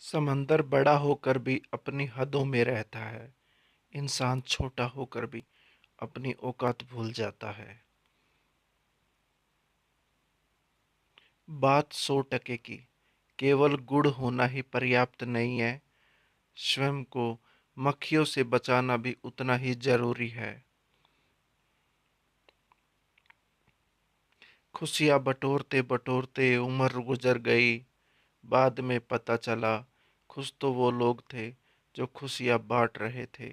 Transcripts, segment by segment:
समंदर बड़ा होकर भी अपनी हदों में रहता है। इंसान छोटा होकर भी अपनी औकात भूल जाता है। बात 100% की। केवल गुण होना ही पर्याप्त नहीं है। स्वयं को मक्खियों से बचाना भी उतना ही जरूरी है। खुशियाँ बटोरते बटोरते उम्र गुजर गई। बाद में पता चला खुश तो वो लोग थे जो खुशियाँ बांट रहे थे।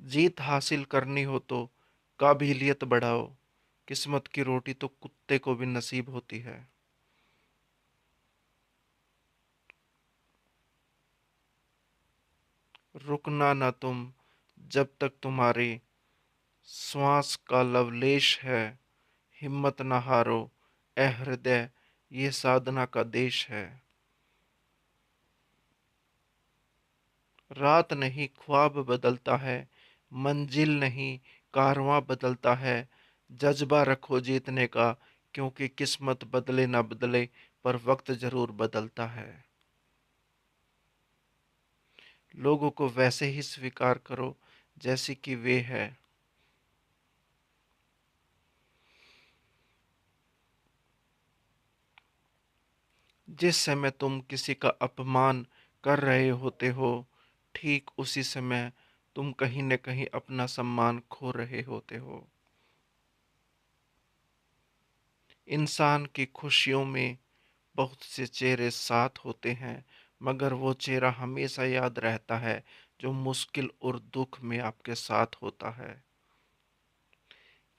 जीत हासिल करनी हो तो काबिलियत बढ़ाओ। किस्मत की रोटी तो कुत्ते को भी नसीब होती है। रुकना ना तुम जब तक तुम्हारे श्वास का लवलेश है। हिम्मत न हारो ए हृदय, ये साधना का देश है। रात नहीं ख्वाब बदलता है, मंजिल नहीं कारवां बदलता है। जज्बा रखो जीतने का, क्योंकि किस्मत बदले ना बदले पर वक्त जरूर बदलता है। लोगों को वैसे ही स्वीकार करो जैसी कि वे है। जिस समय तुम किसी का अपमान कर रहे होते हो, ठीक उसी समय तुम कहीं न कहीं अपना सम्मान खो रहे होते हो। इंसान की खुशियों में बहुत से चेहरे साथ होते हैं, मगर वो चेहरा हमेशा याद रहता है जो मुश्किल और दुख में आपके साथ होता है।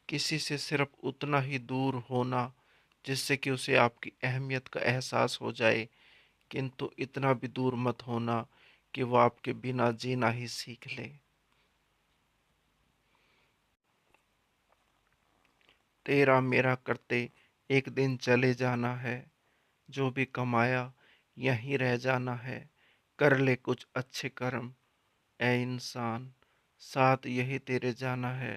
किसी से सिर्फ उतना ही दूर होना जिससे कि उसे आपकी अहमियत का एहसास हो जाए, किंतु इतना भी दूर मत होना कि वो आपके बिना जीना ही सीख ले। तेरा मेरा करते एक दिन चले जाना है। जो भी कमाया यहीं रह जाना है। कर ले कुछ अच्छे कर्म ए इंसान, साथ यही तेरे जाना है।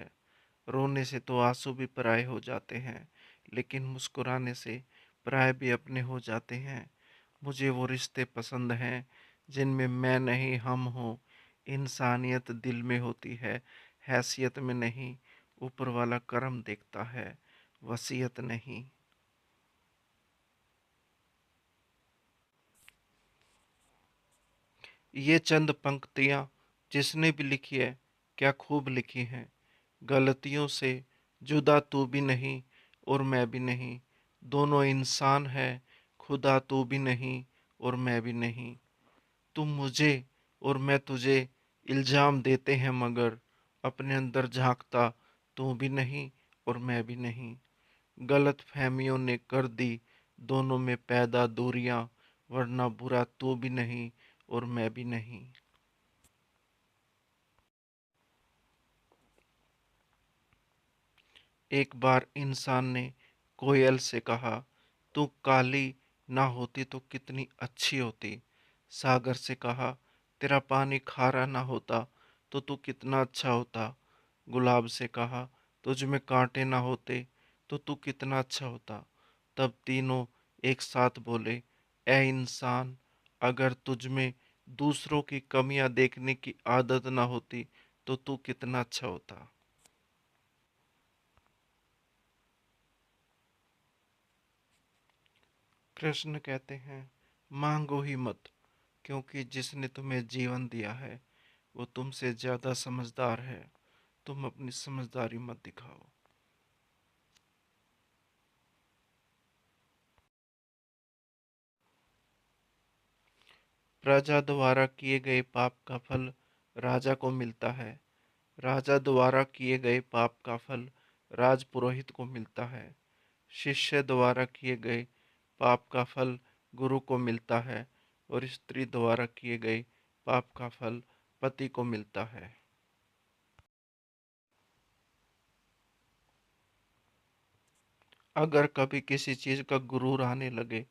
रोने से तो आंसू भी पराए हो जाते हैं, लेकिन मुस्कुराने से पराए भी अपने हो जाते हैं। मुझे वो रिश्ते पसंद हैं जिनमें मैं नहीं हम हो। इंसानियत दिल में होती है, हैसियत में नहीं। ऊपर वाला करम देखता है, वसीयत नहीं। ये चंद पंक्तियाँ जिसने भी लिखी है, क्या खूब लिखी हैं। गलतियों से जुदा तू भी नहीं और मैं भी नहीं। दोनों इंसान है, खुदा तू भी नहीं और मैं भी नहीं। तुम मुझे और मैं तुझे इल्जाम देते हैं, मगर अपने अंदर झांकता तू भी नहीं और मैं भी नहीं। गलत फहमियों ने कर दी दोनों में पैदा दूरियां, वरना बुरा तू भी नहीं और मैं भी नहीं। एक बार इंसान ने कोयल से कहा, तू काली ना होती तो कितनी अच्छी होती। सागर से कहा, तेरा पानी खारा ना होता तो तू कितना अच्छा होता। गुलाब से कहा, तुझ में कांटे ना होते तो तू कितना अच्छा होता। तब तीनों एक साथ बोले, ए इंसान, अगर तुझ में दूसरों की कमियां देखने की आदत ना होती तो तू कितना अच्छा होता। कृष्ण कहते हैं, मांगो ही मत, क्योंकि जिसने तुम्हें जीवन दिया है वो तुमसे ज्यादा समझदार है। तुम अपनी समझदारी मत दिखाओ। प्रजा द्वारा किए गए पाप का फल राजा को मिलता है। राजा द्वारा किए गए पाप का फल राजपुरोहित को मिलता है। शिष्य द्वारा किए गए पाप का फल गुरु को मिलता है, और स्त्री द्वारा किए गए पाप का फल पति को मिलता है। अगर कभी किसी चीज का गुरूर आने लगे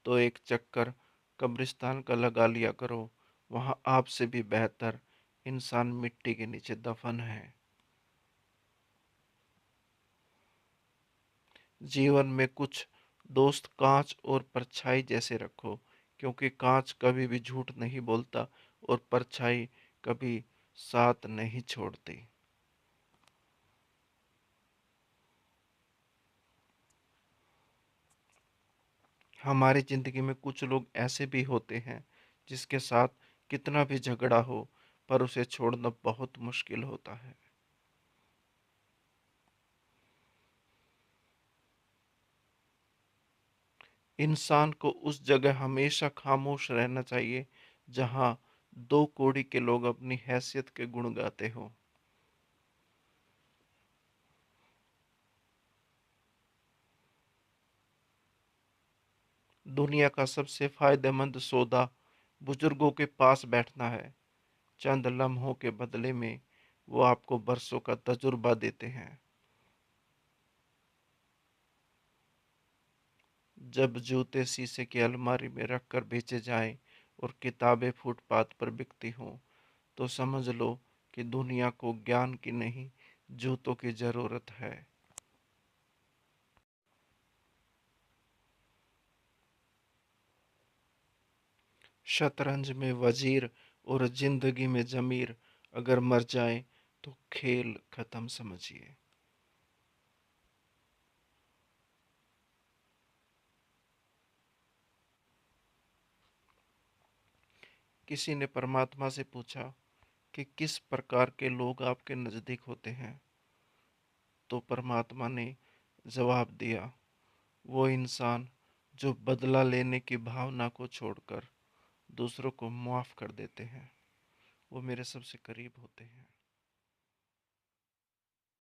तो एक चक्कर कब्रिस्तान का लगा लिया करो। वहां आपसे भी बेहतर इंसान मिट्टी के नीचे दफन है। जीवन में कुछ दोस्त कांच और परछाई जैसे रखो, क्योंकि कांच कभी भी झूठ नहीं बोलता और परछाई कभी साथ नहीं छोड़ती। हमारी जिंदगी में कुछ लोग ऐसे भी होते हैं जिसके साथ कितना भी झगड़ा हो पर उसे छोड़ना बहुत मुश्किल होता है। इंसान को उस जगह हमेशा खामोश रहना चाहिए जहां दो कौड़ी के लोग अपनी हैसियत के गुण गाते हों। दुनिया का सबसे फायदेमंद सौदा बुजुर्गों के पास बैठना है। चंद लम्हों के बदले में वो आपको बरसों का तजुर्बा देते हैं। जब जूते शीशे की अलमारी में रखकर बेचे जाएं और किताबें फुटपाथ पर बिकती हों, तो समझ लो कि दुनिया को ज्ञान की नहीं, जूतों की जरूरत है। शतरंज में वजीर और जिंदगी में जमीर अगर मर जाए तो खेल खत्म समझिए। किसी ने परमात्मा से पूछा कि किस प्रकार के लोग आपके नजदीक होते हैं, तो परमात्मा ने जवाब दिया, वो इंसान जो बदला लेने की भावना को छोड़कर दूसरों को माफ कर देते हैं, वो मेरे सबसे करीब होते हैं।